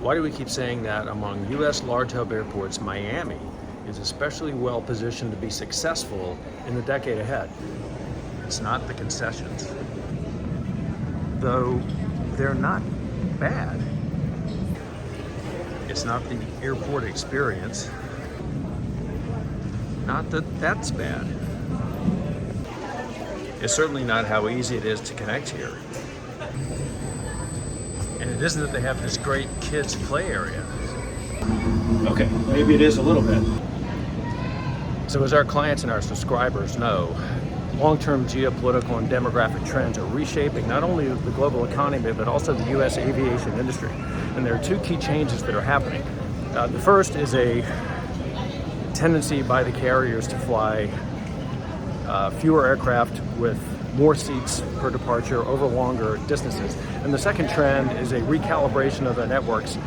Why do we keep saying that among U.S. large hub airports, Miami is especially well positioned to be successful in the decade ahead? It's not the concessions, though they're not bad. It's not the airport experience, not that that's bad. It's certainly not how easy it is to connect here. And it isn't that they have this great kids play area. Okay, maybe it is a little bit. So as our clients and our subscribers know, long-term geopolitical and demographic trends are reshaping not only the global economy, but also the U.S. aviation industry. And there are two key changes that are happening. The first is a tendency by the carriers to fly fewer aircraft with more seats per departure over longer distances. And the second trend is a recalibration of their networks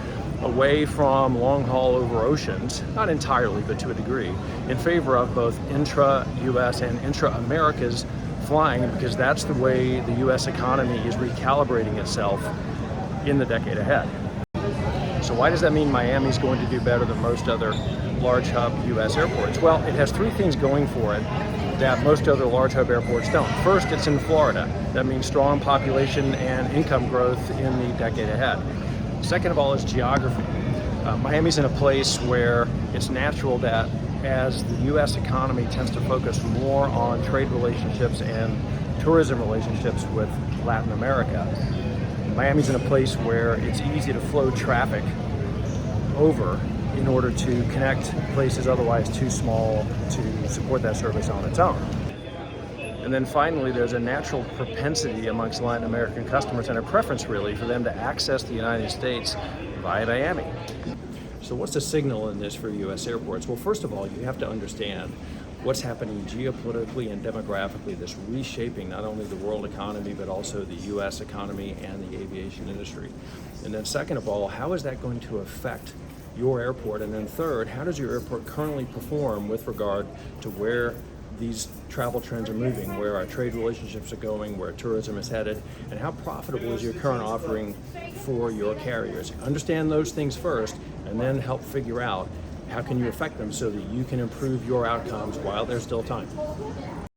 away from long haul over oceans, not entirely, but to a degree, in favor of both intra-US and intra-Americas flying, because that's the way the US economy is recalibrating itself in the decade ahead. So why does that mean Miami's going to do better than most other large hub US airports? Well, it has three things going for it that most other large hub airports don't. First, it's in Florida. That means strong population and income growth in the decade ahead. Second of all is geography. Miami's in a place where it's natural that as the US economy tends to focus more on trade relationships and tourism relationships with Latin America, Miami's in a place where it's easy to flow traffic over in order to connect places otherwise too small to support that service on its own. And then finally, there's a natural propensity amongst Latin American customers and a preference really for them to access the United States via Miami. So what's the signal in this for US airports? Well, first of all, you have to understand what's happening geopolitically and demographically, this reshaping not only the world economy, but also the US economy and the aviation industry. And then second of all, how is that going to affect your airport? And then third, how does your airport currently perform with regard to where these travel trends are moving, where our trade relationships are going, where tourism is headed, and how profitable is your current offering for your carriers? Understand those things first, and then help figure out how can you affect them so that you can improve your outcomes while there's still time.